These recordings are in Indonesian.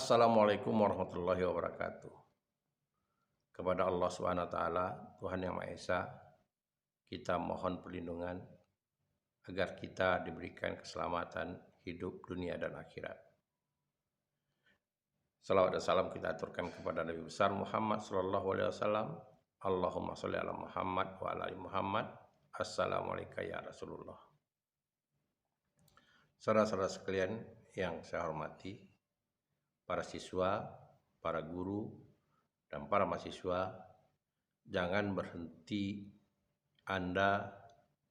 Assalamualaikum warahmatullahi wabarakatuh. Kepada Allah Subhanahu wa taala, Tuhan yang Maha Esa, kita mohon perlindungan agar kita diberikan keselamatan hidup, dunia dan akhirat. Salawat dan salam kita aturkan kepada Nabi besar Muhammad sallallahu alaihi wasallam. Allahumma sholli ala Muhammad wa ala ali Muhammad. Assalamualaikum ya Rasulullah. Saudara-saudara sekalian yang saya hormati, para siswa, para guru, dan para mahasiswa, jangan berhenti Anda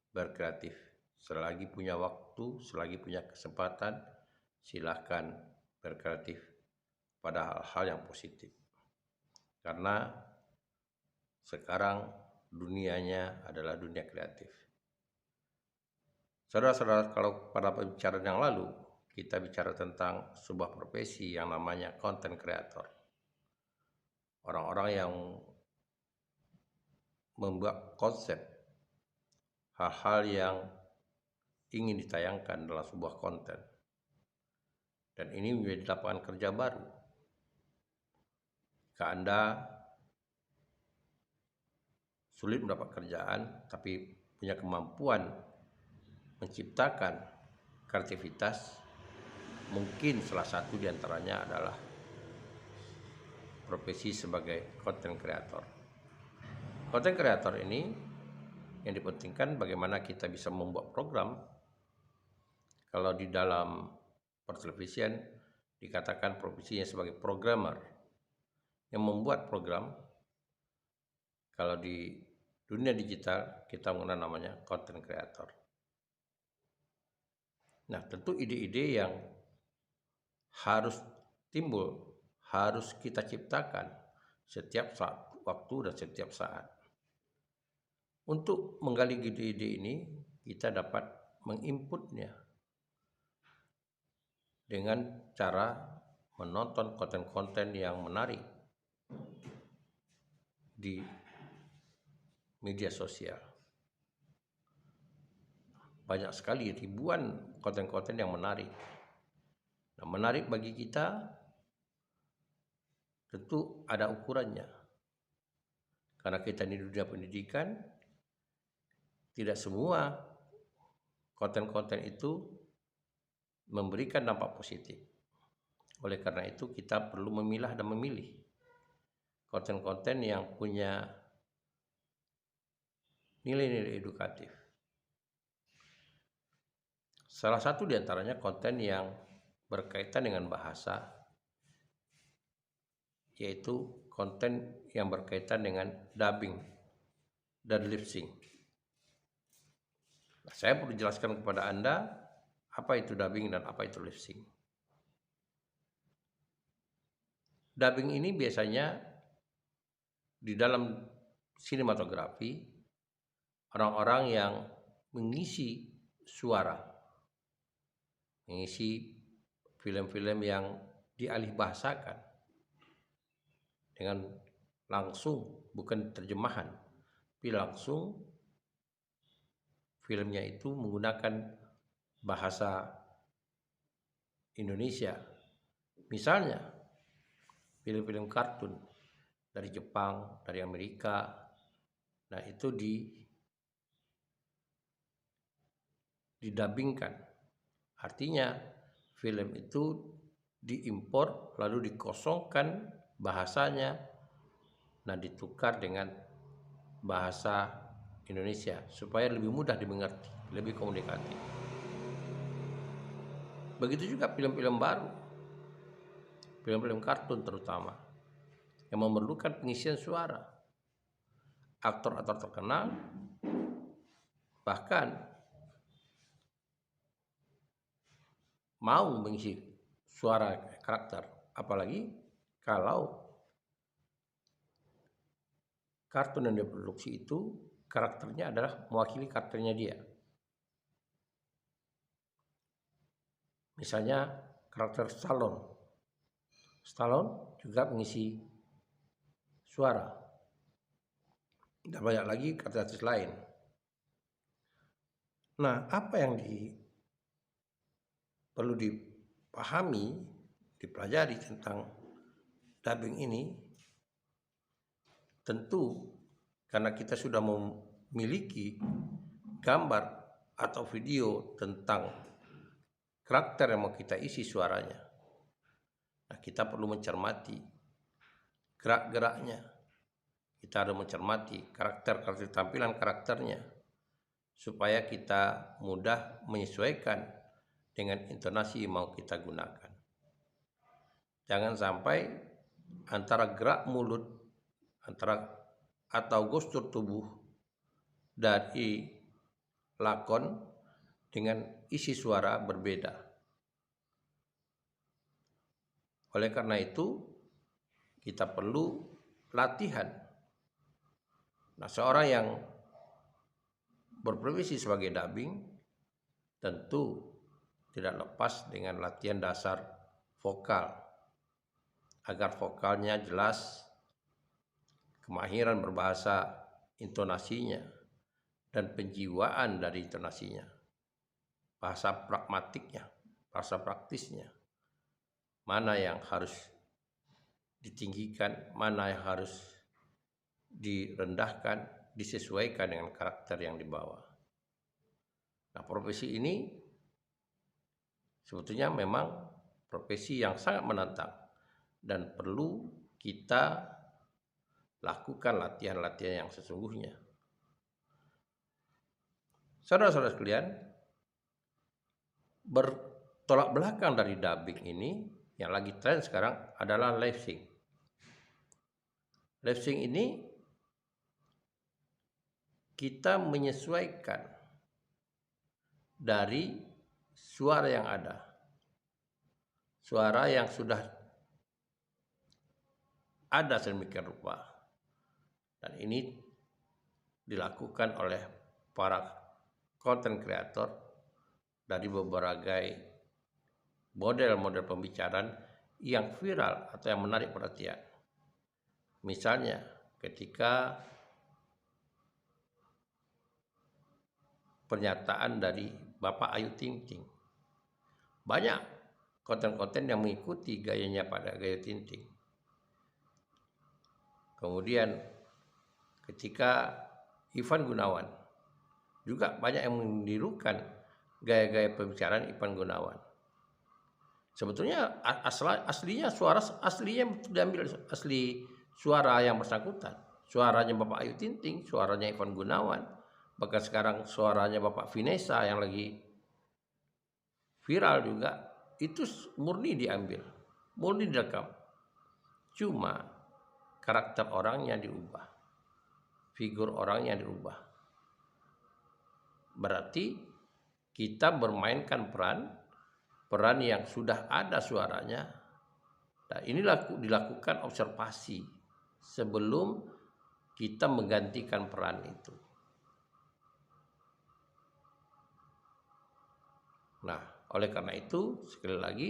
berkreatif. Selagi punya waktu, selagi punya kesempatan, silahkan berkreatif pada hal-hal yang positif. Karena sekarang dunianya adalah dunia kreatif. Saudara-saudara, kalau pada pembicaraan yang lalu, kita bicara tentang sebuah profesi yang namanya content creator. Orang-orang yang membuat konsep hal-hal yang ingin ditayangkan dalam sebuah konten. Dan ini menjadi lapangan kerja baru. Jika Anda sulit mendapat kerjaan, tapi punya kemampuan menciptakan kreativitas, mungkin salah satu diantaranya adalah profesi sebagai content creator. Content creator ini yang dipentingkan bagaimana kita bisa membuat program. Kalau di dalam pertelevisian dikatakan profesinya sebagai programmer yang membuat program. Kalau di dunia digital kita mengenal namanya content creator. Nah, tentu ide-ide yang harus timbul, harus kita ciptakan setiap waktu dan setiap saat. Untuk menggali ide-ide ini, kita dapat menginputnya dengan cara menonton konten-konten yang menarik di media sosial. Banyak sekali, ribuan konten-konten yang menarik. Nah, menarik bagi kita tentu ada ukurannya. Karena kita di dunia pendidikan, tidak semua konten-konten itu memberikan dampak positif. Oleh karena itu kita perlu memilah dan memilih konten-konten yang punya nilai-nilai edukatif. Salah satu diantaranya konten yang berkaitan dengan bahasa, yaitu konten yang berkaitan dengan dubbing dan lip sync. Nah, saya perlu jelaskan kepada Anda apa itu dubbing dan apa itu lip sync. Dubbing ini biasanya di dalam sinematografi orang-orang yang mengisi suara, mengisi film-film yang dialihbahasakan dengan langsung, bukan terjemahan, tapi langsung filmnya itu menggunakan bahasa Indonesia. Misalnya film-film kartun dari Jepang, dari Amerika, nah itu didubbingkan. Artinya film itu diimpor lalu dikosongkan bahasanya, nah ditukar dengan bahasa Indonesia supaya lebih mudah dimengerti, lebih komunikatif. Begitu juga film-film baru, film-film kartun terutama, yang memerlukan pengisian suara. Aktor-aktor terkenal bahkan mau mengisi suara karakter, apalagi kalau kartun yang diproduksi itu karakternya adalah mewakili karakternya dia. Misalnya karakter Stallone juga mengisi suara, dan banyak lagi artis lain. Nah, apa yang perlu dipahami dipelajari tentang dubbing ini, tentu karena kita sudah memiliki gambar atau video tentang karakter yang mau kita isi suaranya. Nah, kita perlu mencermati gerak-geraknya. Kita harus mencermati karakter tampilan karakternya supaya kita mudah menyesuaikan dengan intonasi yang mau kita gunakan. Jangan sampai antara gerak mulut atau gestur tubuh dari lakon dengan isi suara berbeda. Oleh karena itu, kita perlu latihan. Nah, seorang yang berprofesi sebagai dubbing tentu tidak lepas dengan latihan dasar vokal agar vokalnya jelas, kemahiran berbahasa, intonasinya, dan penjiwaan dari intonasinya, bahasa pragmatiknya, bahasa praktisnya, mana yang harus ditinggikan, mana yang harus direndahkan, disesuaikan dengan karakter yang dibawa. Nah, profesi ini sebetulnya memang profesi yang sangat menantang dan perlu kita lakukan latihan-latihan yang sesungguhnya. Saudara-saudara sekalian, bertolak belakang dari dubbing ini yang lagi tren sekarang adalah lip sync. Lip sync ini kita menyesuaikan dari suara yang ada, suara yang sudah ada sedemikian rupa, dan ini dilakukan oleh para content creator dari beberapa model-model pembicaraan yang viral atau yang menarik perhatian. Misalnya ketika pernyataan dari Bapak Ayu Ting Ting, banyak konten-konten yang mengikuti gayanya pada Ayu Ting Ting. Kemudian ketika Ivan Gunawan, juga banyak yang menirukan gaya-gaya pembicaraan Ivan Gunawan. Sebetulnya aslinya diambil asli suara yang bersangkutan. Suaranya Bapak Ayu Ting Ting, suaranya Ivan Gunawan, bahkan sekarang suaranya Bapak Vinesa yang lagi viral juga, itu murni diambil, murni direkam. Cuma karakter orangnya diubah, figur orangnya diubah. Berarti kita bermainkan peran yang sudah ada suaranya. Nah, ini dilakukan observasi sebelum kita menggantikan peran itu. Nah, oleh karena itu, sekali lagi,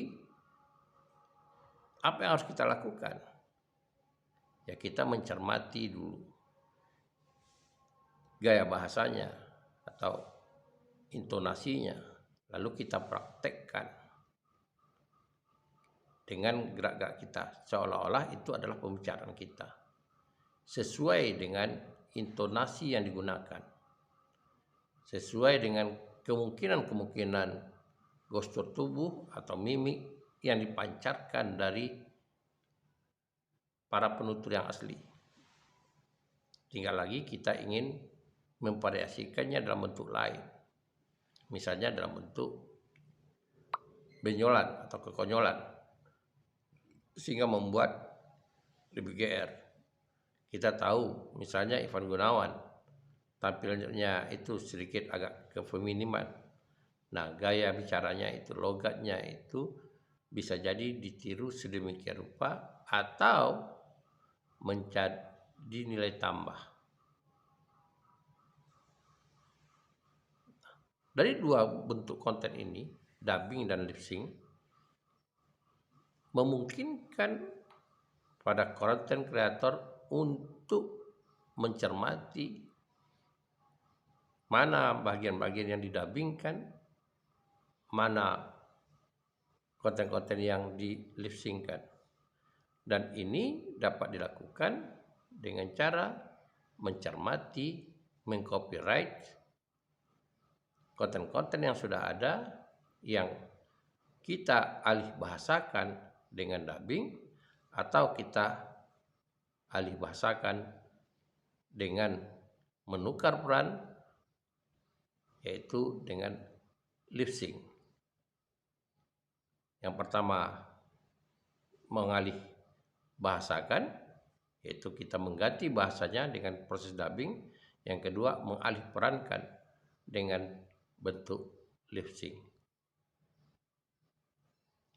apa yang harus kita lakukan? Ya, kita mencermati dulu gaya bahasanya atau intonasinya, lalu kita praktekkan dengan gerak-gerak kita, seolah-olah itu adalah pembicaraan kita, sesuai dengan intonasi yang digunakan, sesuai dengan kemungkinan gestur tubuh atau mimik yang dipancarkan dari para penutur yang asli. Tinggal lagi kita ingin memvariasikannya dalam bentuk lain, misalnya dalam bentuk benyolan atau kekonyolan, sehingga membuat lebih GR. Kita tahu misalnya Ivan Gunawan tampilnya itu sedikit agak kefeminiman. Nah, gaya bicaranya itu, logatnya itu bisa jadi ditiru sedemikian rupa atau menjadi nilai tambah. Dari dua bentuk konten ini, dubbing dan lip sync, memungkinkan pada content creator untuk mencermati mana bagian-bagian yang didubbingkan, mana konten-konten yang di lip synckan. Dan ini dapat dilakukan dengan cara mencermati, mengcopyright konten-konten yang sudah ada yang kita alih bahasakan dengan dubbing atau kita alih bahasakan dengan menukar peran, yaitu dengan lip sync. Yang pertama, mengalih bahasakan, yaitu kita mengganti bahasanya dengan proses dubbing. Yang kedua, mengalih perankan dengan bentuk lip sync.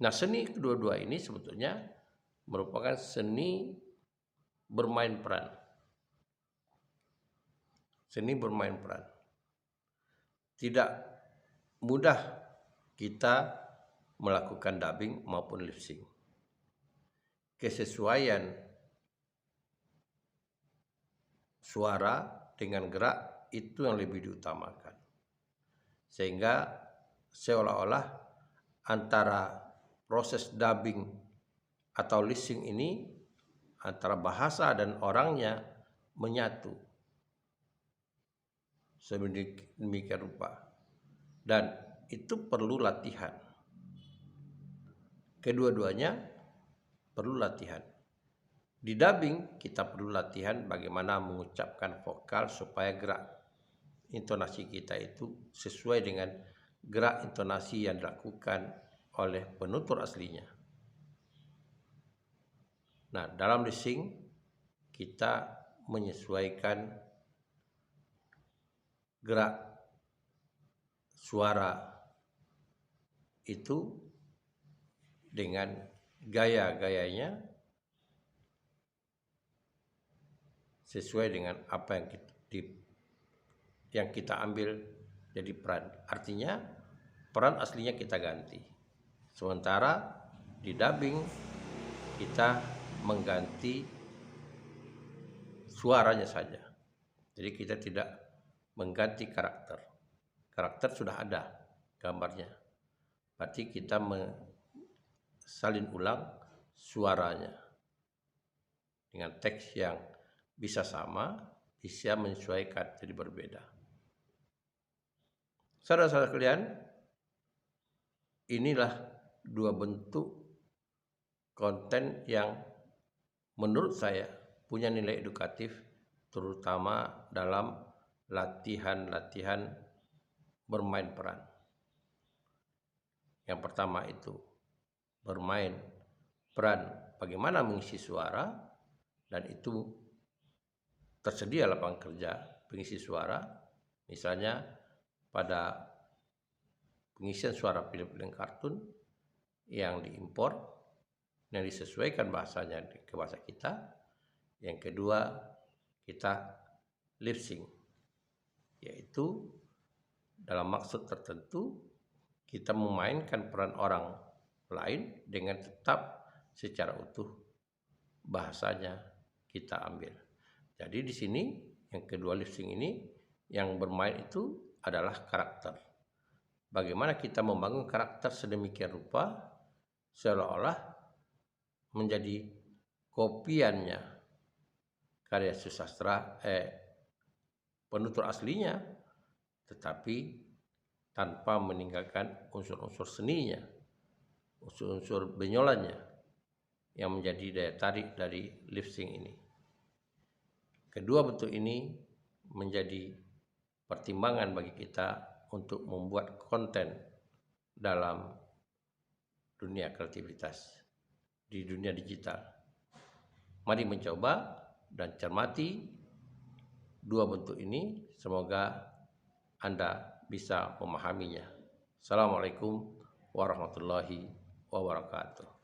Nah, seni kedua-dua ini sebetulnya merupakan seni bermain peran. Seni bermain peran. Tidak mudah kita melakukan dubbing maupun lip sync. Kesesuaian suara dengan gerak itu yang lebih diutamakan. Sehingga seolah-olah antara proses dubbing atau lip sync ini antara bahasa dan orangnya menyatu sedemikian rupa, dan itu perlu latihan. Kedua-duanya perlu latihan. Di dubbing kita perlu latihan bagaimana mengucapkan vokal supaya gerak intonasi kita itu sesuai dengan gerak intonasi yang dilakukan oleh penutur aslinya. Nah, dalam lip sync kita menyesuaikan gerak suara itu dengan gaya-gayanya sesuai dengan apa yang kita ambil jadi peran. Artinya peran aslinya kita ganti. Sementara di dubbing kita mengganti suaranya saja. Jadi kita tidak mengganti karakter. Karakter sudah ada gambarnya. Berarti kita salin ulang suaranya dengan teks yang bisa sama, bisa menyesuaikan jadi berbeda. Saudara-saudara kalian, inilah dua bentuk konten yang menurut saya punya nilai edukatif, terutama dalam latihan-latihan bermain peran. Yang pertama itu bermain peran bagaimana mengisi suara, dan itu tersedia lapangan kerja pengisi suara, misalnya pada pengisian suara film-film kartun yang diimpor, yang disesuaikan bahasanya ke bahasa kita. Yang kedua, kita lip sync, yaitu dalam maksud tertentu kita memainkan peran orang lain dengan tetap secara utuh bahasanya kita ambil. Jadi di sini yang kedua lip sync ini yang bermain itu adalah karakter. Bagaimana kita membangun karakter sedemikian rupa seolah-olah menjadi kopiannya karya susastra penutur aslinya, tetapi tanpa meninggalkan unsur-unsur seninya, unsur-unsur benyolannya yang menjadi daya tarik dari lip sync ini. Kedua bentuk ini menjadi pertimbangan bagi kita untuk membuat konten dalam dunia kreativitas, di dunia digital. Mari mencoba dan cermati dua bentuk ini, semoga Anda bisa memahaminya. Assalamualaikum warahmatullahi wabarakatuh.